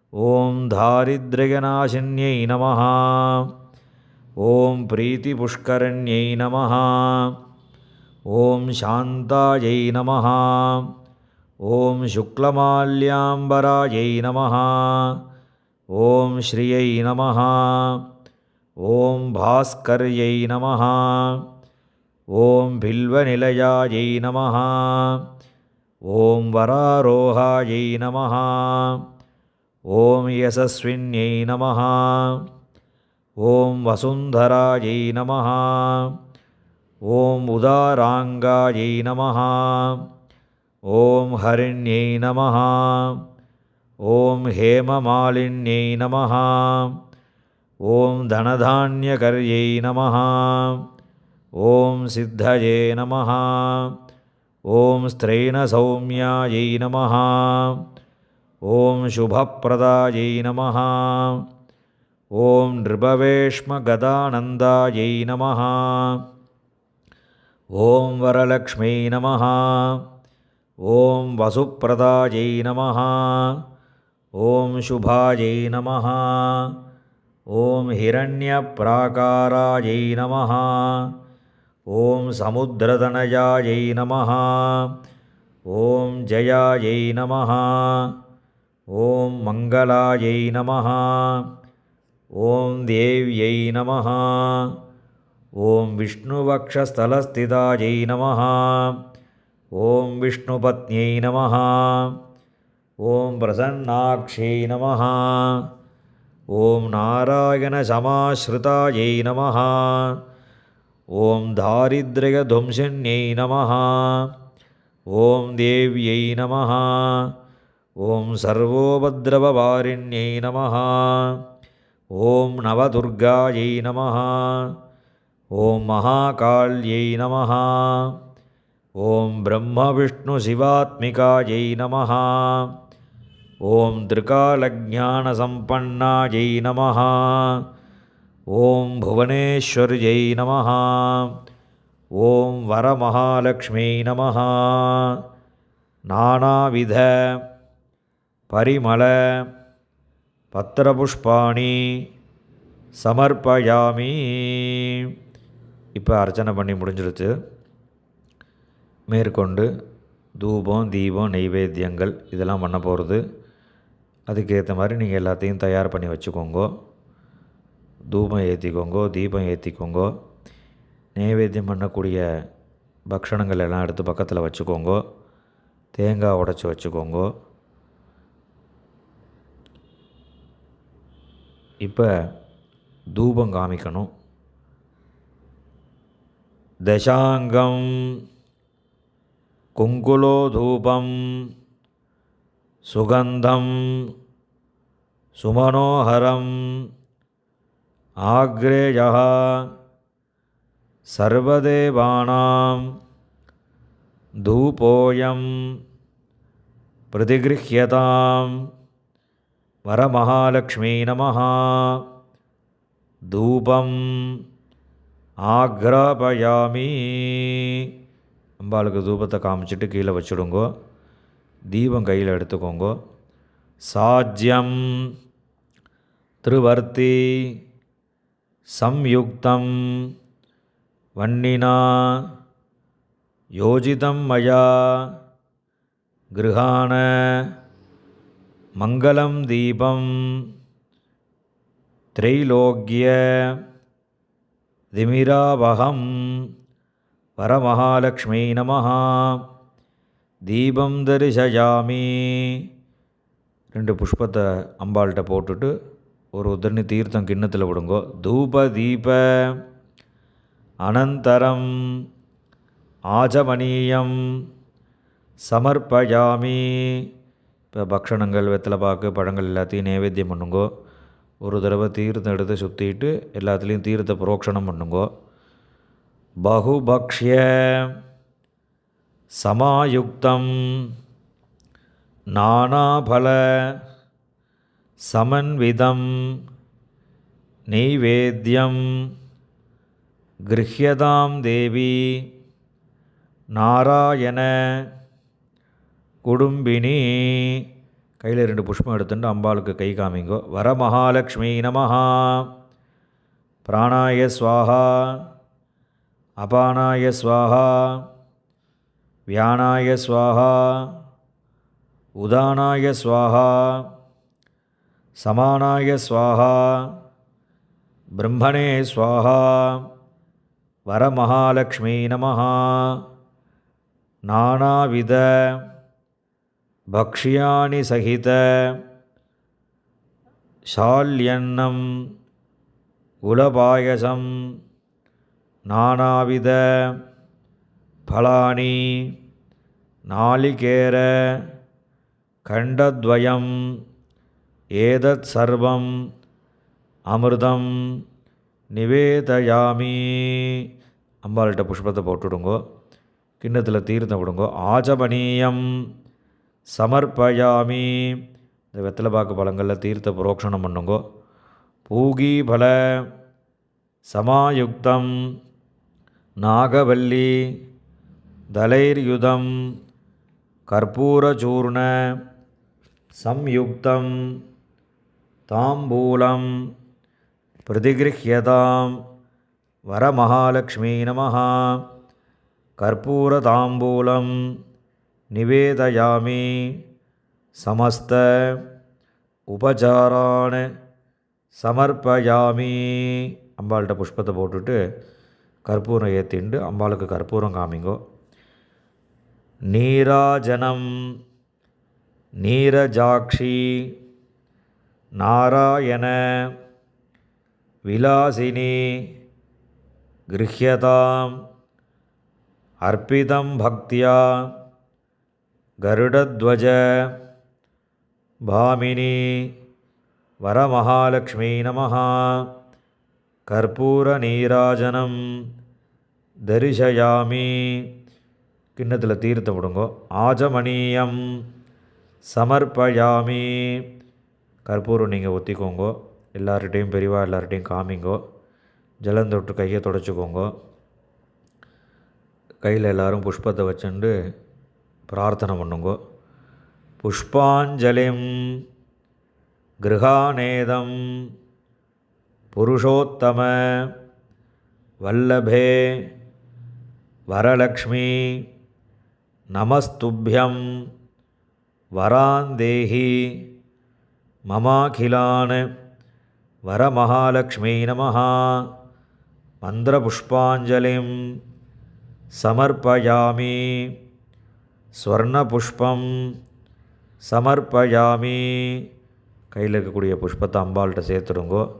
ஓம் தாரித்ர்யநாசின்யை நமः. ஓம் பிரீதிபுஷ்கரண்யை நமः. ஓம் சாந்தாயை நமः. ஓம் சுக்லமால்யாம்பராயை நமः. ஓம் ஸ்ரீயை நமः. ஓம் பாஸ்கர்யை நமः. ஓம் பில்வநிலையாயை நமः. ஓம் வராரோகாயை நமः. ஓம் யசஸ்வின்யை நமः. ஓம் வசுந்தராயை நமः. ஓம் உதாராங்காயை நமः. ஓம் ஹரிண்யை நமः. ஓம் ஹேமமாலின்யை நமः. ஓம் தனதான்யகர்யை நமः. ஓம் சித்தயே நமः. ஓம் ஸ்திரைணசௌம்யாயை நமः. ஓம் சுபப்பிரதாயை நமः. ஓம் நிருபவேஷ்மகதானந்தாயை நமः. ஓம் வரலக்ஷ்மை நமः. ஓம் வசுப்பிரதாயை நமः. ஓம் சுபாயை நமः. ஓம் ஹிரண்யப்ராகாராயை நமः. ஓம் சமுத்திரதனயாயை நமः. ஓம் ஜயாயை நமः. ஓம் மங்களாயை நமः. ஓம் தேவ்யை நமः. ஓம் விஷ்ணுவக்ஷஸ்தலஸ்திதாயை நமः. ஓம் விஷ்ணுபத்னியை நமः. ஓம் பிரசன்னாக்ஷை நமः. ஓம் நாராயணசமாஸ்ருதாயை நமः. ஓம் தாரித்ர்யதும்சின்யை நமः. ஓம் தேவ்யை நமः. ஓம் சர்வோபத்ரவவாரிண்யை நமः. ஓம் நவதுர்காயை நமः. ஓம் மகாகாள்யை நமः. ஓம் பிரம்மவிஷ்ணுசிவாத்மிகாயை நமः. ஓம் திரிகாலஜானசம்பன்னாயை நமः. ஓம் புவனேஸ்வர்யை நமः. ஓம் வரமகாலக்ஷ்மை நமः. நானாவித பரிமள பத்திரபுஷ்பாணி சமர்ப்பயாமி. இப்போ அர்ச்சனை பண்ணி முடிஞ்சிடுச்சு. மேற்கொண்டு தூபம், தீபம், நெய்வேத்தியங்கள் இதெல்லாம் பண்ண போகிறது. அதுக்கேற்ற மாதிரி நீங்கள் எல்லாத்தையும் தயார் பண்ணி வச்சுக்கோங்கோ. தூபம் ஏற்றிக்கோங்கோ, தீபம் ஏற்றிக்கோங்கோ. நெய்வேத்தியம் பண்ணக்கூடிய பக்ஷணங்கள் எல்லாம் எடுத்து பக்கத்தில் வச்சுக்கோங்கோ. தேங்காய் உடைச்சி வச்சுக்கோங்கோ. இப்போ தூபம் காமிக்கணும். தசாங்கம் குங்குலோ தூபம் சுகந்தம் சுமனோஹரம் ஆக்ரேயா சர்வதேவானாம் தூபோயம் பிரதிகிருஹ்யதாம் வரமகாலக்ஷ்மீ நமः. தூபம் ஆக்ராபயாமி. அம்பாளுக்கு தூபத்தை காமிச்சிட்டு கீழே வச்சுடுங்கோ. தீபம் கையில் எடுத்துக்கோங்கோ. சாஜ்யம் திருவர்த்தி சம்யுக்தம் வன்னினா யோஜிதம் மயா கிருஹாண மங்களம் தீபம் திரைலோக்ய திமிராவகம் வரமகாலக்ஷ்மீ நமः. தீபம் தரிசயாமி. 2 புஷ்பத்தை அம்பாள்கிட்ட போட்டுட்டு ஒரு உதிர்னி தீர்த்தம் கிண்ணத்தில் விடுங்கோ. தூப தீப அனந்தரம் ஆஜமனீயம் சமர்ப்பயாமி. இப்போ பக்ஷணங்கள், வெத்தலைப்பாக்கு, பழங்கள் எல்லாத்தையும் நைவேத்தியம் பண்ணுங்கோ. ஒரு தடவை தீர்த்தம் எடுத்து சுற்றிட்டு எல்லாத்துலேயும் தீர்த்த புரோக்ஷணம் பண்ணுங்கோ. பகுபக்ஷ்ய சமாயுக்தம் நானாபல சமன்விதம் நைவேத்யம் கிருஹ்யதாம் தேவி நாராயண குடும்பினி. கையில் 2 புஷ்பம் எடுத்துட்டு அம்பாளுக்கு கை காமிங்கோ. வரமகாலக்ஷ்மீ நமः. பிராணாய ஸ்வாஹா அபானாய ஸ்வாஹா வியானாய ஸ்வாஹா உதானாய ஸ்வாஹா சமானாய ஸ்வாஹா பிரம்மணே ஸ்வாஹா வரமகாலக்ஷ்மீ நமः. நானாவித பக்ஷ்யாணி சகித ஷால்யன்னம் குலபாயசம் நானாவித பலானி நாளிகேர கண்டத்வயம் ஏதத் சர்வம் அமிர்தம் நிவேதயாமி. அம்பாள்கிட்ட புஷ்பத்தை போட்டுவிடுங்கோ. கிண்ணத்தில் தீர்த்தம் விடுங்கோ. ஆஜமனீயம் சமர்ப்பயாமி. இந்த வெத்தலைப்பாக்கு பழங்களில் தீர்த்த புரோக்ஷணம் பண்ணுங்கோ. பூகி பல சமாயுக்தம் நாகவல்லி தலைர்யுதம் கற்பூரச்சூர்ண சம்யுக்தம் தாம்பூலம் பிரதிகிருஹ்யதாம் வரமகாலக்ஷ்மீ நமः. கற்பூரதாம்பூலம் நிவேதயாமி. சமஸ்த உபசாரான் சமர்ப்பயாமி. அம்பாள்கிட்ட புஷ்பத்தை போட்டுட்டு கற்பூரம் ஏற்றிண்டு அம்பாளுக்கு கற்பூரம் காமிங்கோ. நீராஜனம் நீரஜாக்ஷி நாராயண விலாசினி கிருஹ்யதாம் அர்ப்பிதம் பக்தியா கருடத்வஜ பாமினி வரமகாலக்ஷ்மீ நமः. கற்பூர நீராஜனம் தரிசயாமி. கிண்ணத்தில் தீர்த்தம் விடுங்கோ. ஆஜமனீயம் சமர்ப்பயாமி. கற்பூரம் நீங்கள் ஒத்திக்கோங்கோ. எல்லார்கிட்டையும் பெரிவா எல்லார்கிட்டையும் காமிங்கோ. ஜலம் தொட்டு கையை தொடச்சிக்கோங்கோ. கையில் எல்லோரும் புஷ்பத்தை வச்சுண்டு பிரார்த்தனை பண்ணுங்கோ. புஷ்பாஞ்சலிம் கிருஹாநேதம் புருஷோத்தம வல்லபே வரலக்ஷ்மி நமஸ்துப்யம் வராந்தேஹி மமாகிலான் வரமகாலக்ஷ்மி நமஹ. மந்திரபுஷ்பாஞ்சலிம் சமர்ப்பயாமி ஸ்வர்ணபுஷ்பம் சமர்ப்பயாமி. கையில் இருக்கக்கூடிய புஷ்பத்தை அம்பாள்கிட்ட சேர்த்துடுங்கோ.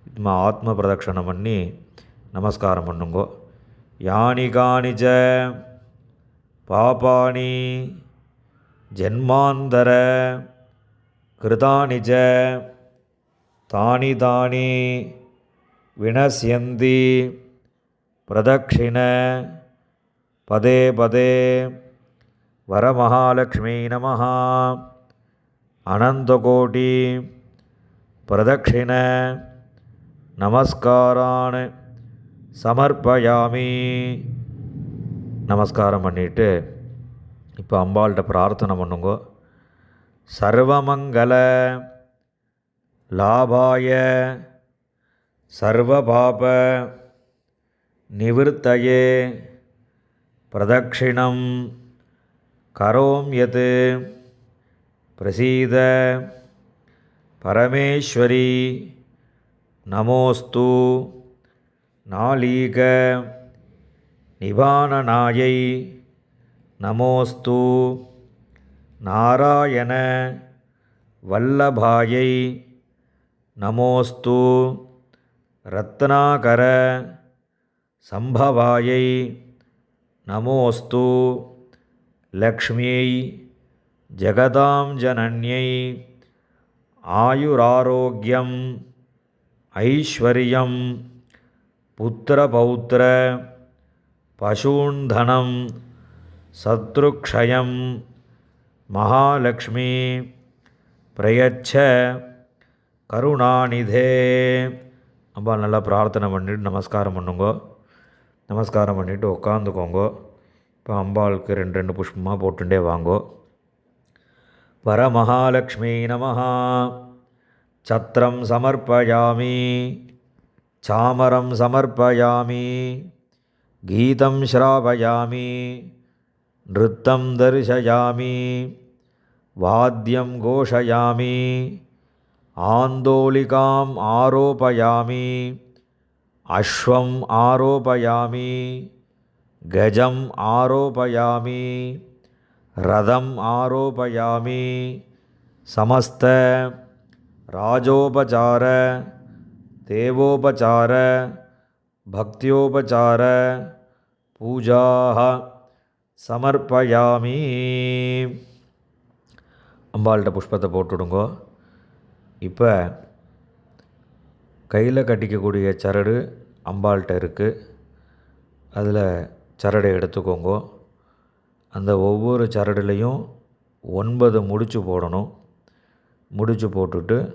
இது ஆத்ம பிரதட்சணம் பண்ணி நமஸ்காரம் பண்ணுங்கோ. யானி காணிச்ச பாபானி ஜென்மாந்தர கிருதானிச்ச தானி தானி வினஸ்யந்தி பிரதக்ஷிண பதே பதே வரமகாலக்ஷ்மி நமஹ. அனந்தகோடி பிரதக்ஷிண நமஸ்காரான் சமர்ப்பயாமி. நமஸ்காரம் பண்ணிவிட்டு இப்போ அம்பாள்கிட்ட பிரார்த்தனை பண்ணுங்கோ. சர்வமங்கல லாபாய சர்வபாப நிவர்த்தயே பிரதக்ஷிணம் கரோம்யத் பிரசீத பரமேஸ்வரி நமோஸ்து. நாளீக நிபானநாயை நமோஸ்து. நாராயண வல்லபாயை நமோஸ்து. ரத்னாகர சம்பவாயை நமோஸ்து. லக்ஷ்மியை ஜகதாம் ஜனன்யை ஆயுராரோக்கியம் ஐஸ்வர்யம் புத்திரபௌத்திர பசூந்தனம் சத்ருக்ஷயம் மகாலக்ஷ்மி பிரயச்ச கருணாநிதே. அம்பாள் நல்லா பிரார்த்தனை பண்ணிவிட்டு நமஸ்காரம் பண்ணுங்கோ. நமஸ்காரம் பண்ணிவிட்டு உட்காந்துக்கோங்கோ. இப்போ அம்பாளுக்கு ரெண்டு ரெண்டு புஷ்பமாக போட்டுட்டே வாங்கோ. வரமகாலக்ஷ்மி நமஹ. சத்திரம் சமர்ப்பயாமி சாமரம் சமர்ப்பயாமி கீதம் ஸ்ராவயாமி நிருத்தம் தரிசயாமி வாத்தியம் கோஷயாமி ஆந்தோலிகாம் ஆரோபயாமி அஸ்வம் ஆரோபயாமி கஜம் ஆரோபயாமி ரதம் ஆரோபயாமி. சமஸ்த ராஜோபசார தேவோபசார பக்தியோபசார பூஜாஹ சமர்ப்பயாமி. அம்பாள்கிட்ட புஷ்பத்தை போட்டுடுங்கோ. இப்போ கையில் கட்டிக்கக்கூடிய சரடு அம்பாள்கிட்ட இருக்குது. அதில் சரடை எடுத்துக்கோங்கோ. அந்த ஒவ்வொரு சரடுலையும் 9 முடிச்சு போடணும். முடிச்சு போட்டுட்டு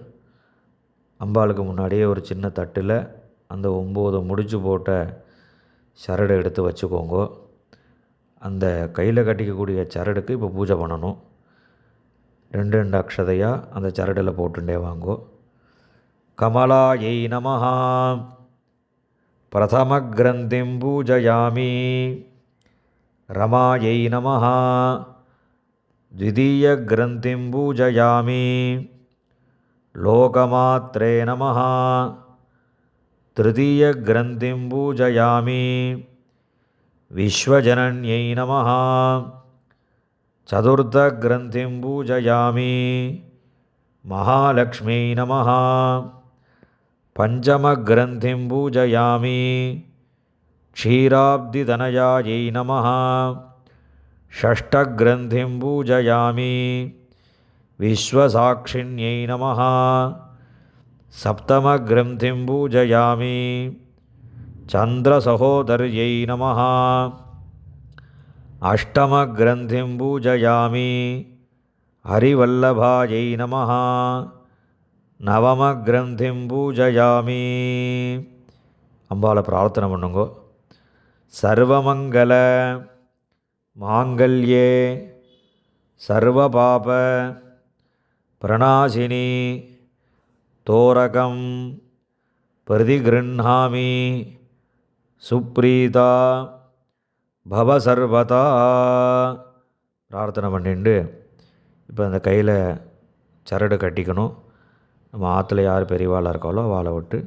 அம்பாளுக்கு முன்னாடியே ஒரு சின்ன தட்டில் அந்த 9 முடிச்சு போட்ட சரடை எடுத்து வச்சுக்கோங்க. அந்த கையில் கட்டிக்கக்கூடிய சரடுக்கு இப்போ பூஜை பண்ணணும். 2 அக்ஷதையாக அந்த சரடில் போட்டுட்டே வாங்கோ. கமலாயை நமஹ. பிரதம கிரந்திம் பூஜயாமி. ரமாயை நமஹ. द्वितीय ग्रंथिं पूजयामि. लोकमात्रे नमः. तृतीय ग्रंथिं पूजयामि. विश्वजनन्यै नमः. चतुर्थ ग्रंथिं पूजयामि. महालक्ष्म्यै नमः. पंचम ग्रंथिं पूजयामि. क्षीराब्धितनयायै नमः. षष्ठग्रंथिं पूजयामि. विश्वसाक्षिण्यै नमः. सप्तमग्रंथिं पूजयामि. चंद्रसहोदर्यै नमः. अष्टमग्रंथिं पूजयामि. हरिवल्लभायै नमः. नवमग्रंथिं पूजयामि. अम्बाल प्रार्थना पण्णुंगो. सर्वमंगल मांगल्ये சர்வபாப பிரணாசினி தோரகம் பிரதிகிருண்ணாமி சுப்ரீதா பவ சர்வதா. பிரார்த்தனை பண்ணிட்டு இப்போ அந்த கையில் சரடு கட்டிக்கணும். நம்ம ஆற்றுல யார் பெரியவாளாக இருக்காளோ வாழை விட்டு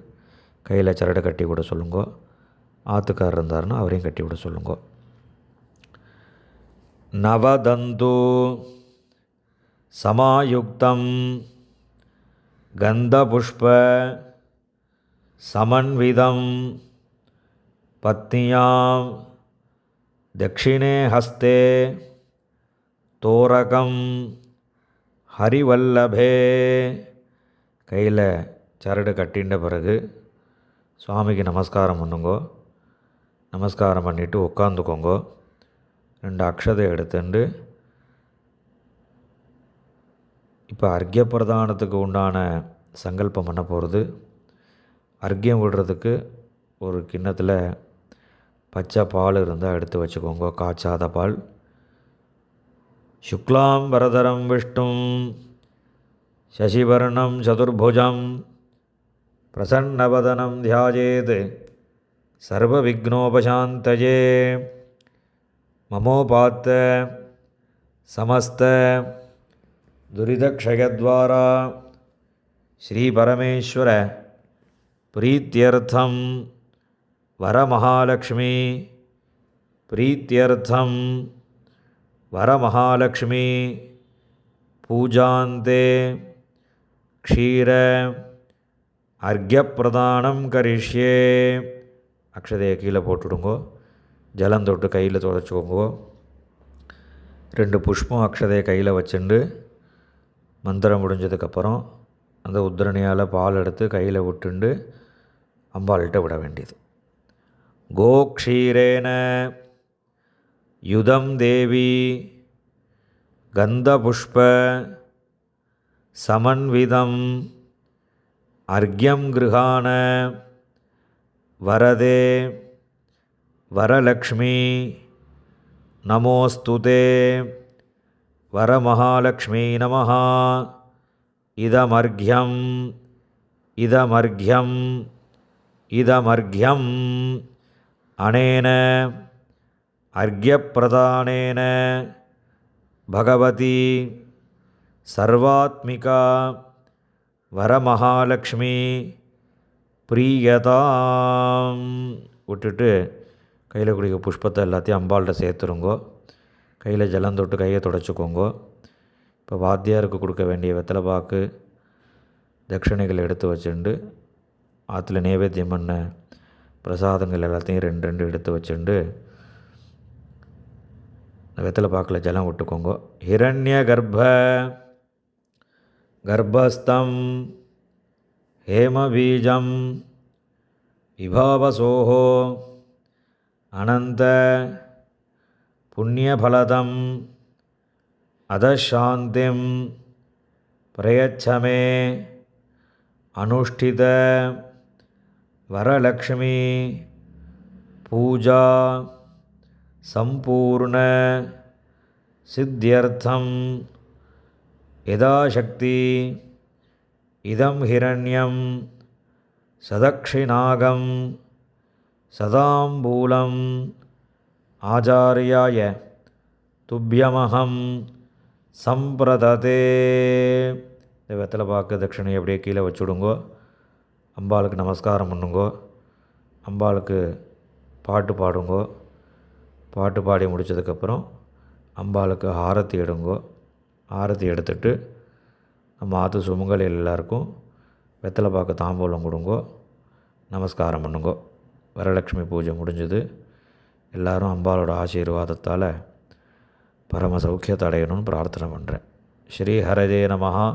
கையில் சரடு கட்டி விட சொல்லுங்கோ. ஆற்றுக்காரர் இருந்தாருன்னா அவரையும் கட்டி விட சொல்லுங்கோ. நவதந்து சமாயுக்தம் கந்தபுஷ்ப சமன்விதம் பத்னியாம் தக்ஷிணே ஹஸ்தே தோரகம் ஹரிவல்லபே. கையில் சரடு கட்டின்ற பிறகு சுவாமிக்கு நமஸ்காரம் பண்ணுங்கோ. நமஸ்காரம் பண்ணிவிட்டு உட்காந்துக்கோங்கோ. 2 அக்ஷதை எடுத்துண்டு இப்போ அர்க்கிய பிரதானத்துக்கு உண்டான சங்கல்பம் பண்ண போகிறது. அர்க்கியம் விடுறதுக்கு ஒரு கிண்ணத்தில் பச்சை பால் இருந்தால் எடுத்து வச்சுக்கோங்க, காய்ச்சாத பால். சுக்லாம் வரதரம் விஷ்ணும் சசிவர்ணம் சதுர்புஜம் பிரசன்னவதனம் தியாஜேத் சர்வ விக்னோபசாந்தயே. மமோபாத்த சமஸ்த துரிதக்ஷயத்வாரா ஸ்ரீ பரமேஸ்வர பிரீத்யர்த்தம் வரமகாலக்ஷ்மி பிரீத்யர்த்தம் வரமகாலக்ஷ்மி பூஜாந்தே க்ஷீர அர்க்யப்பிரதானம் கரிஷ்யே. அக்ஷதையை கீழே போட்டுடுங்கோ. ஜலம் தொட்டு கையில் துடைச்சிக்கோங்கோ. 2 புஷ்பம் அக்ஷதையை கையில் வச்சுண்டு மந்திரம் முடிஞ்சதுக்கப்புறம் அந்த உத்திரணியால் பால் எடுத்து கையில் விட்டுண்டு அம்பாள்கிட்ட விட வேண்டியது. கோக்ஷீரேன யுதம் தேவி கந்தபுஷ்ப சமன்விதம் அர்க்யம் கிருஹான வரதே வரலக்ஷ்மி நமோஸ்துதே வரமகாலக்ஷ்மி நமஹ. இதமர்க்யம் இதமர்க்யம் இதமர்க்யம் அனேன அர்க்யப்பிரதானேன பகவதி சர்வாத்மிகா வரமகாலக்ஷ்மி பிரியதாம். விட்டுட்டு கையில் குடிக்க புஷ்பத்தை எல்லாத்தையும் அம்பாள்கிட்ட சேர்த்துருங்கோ. கையில் ஜலம் தொட்டு கையை துடைச்சிக்கோங்கோ. இப்போ வாத்தியாருக்கு கொடுக்க வேண்டிய வெத்தலை பாக்கு தட்சிணைகள் எடுத்து வச்சுண்டு ஆற்றுல நைவேத்தியம் பண்ண பிரசாதங்கள் எல்லாத்தையும் 2 எடுத்து வச்சுண்டு வெத்தலை பாக்கில் ஜலம் விட்டுக்கோங்க. ஹிரண்ய கர்ப்பஸ்தம் ஹேமபீஜம் விபாவசோஹோ அனந்த புண்ணியபலதம் அதசாந்திம் பிரயச்சமே அனுஷ்டித வரலக்ஷ்மி பூஜா சம்பூர்ண சித்தியர்த்தம் யதாசக்தி இதம் ஹிரண்யம் சதக்ஷிணாகம் சதாம்பூலம் ஆச்சாரியாய துப்யமஹம் சம்பிரததே. இந்த வெத்தலை பாக்கு தட்சிணை அப்படியே கீழே வச்சுடுங்கோ. அம்பாளுக்கு நமஸ்காரம் பண்ணுங்கோ. அம்பாளுக்கு பாட்டு பாடுங்கோ. பாட்டு பாடி முடித்ததுக்கப்புறம் அம்பாளுக்கு ஆரத்தி எடுங்கோ. ஆரத்தி எடுத்துட்டு நம்ம ஆற்று சுமங்கல் எல்லாருக்கும் வெத்தலை பாக்கு தாம்பூலம் கொடுங்கோ. நமஸ்காரம் பண்ணுங்கோ. வரலட்சுமி பூஜை முடிஞ்சது. எல்லோரும் அம்பாளோட ஆசீர்வாதத்தால் பரம சௌக்கியத்தை அடையணும்னு பிரார்த்தனை பண்ணுறேன். ஸ்ரீ ஹரதே நமஹா.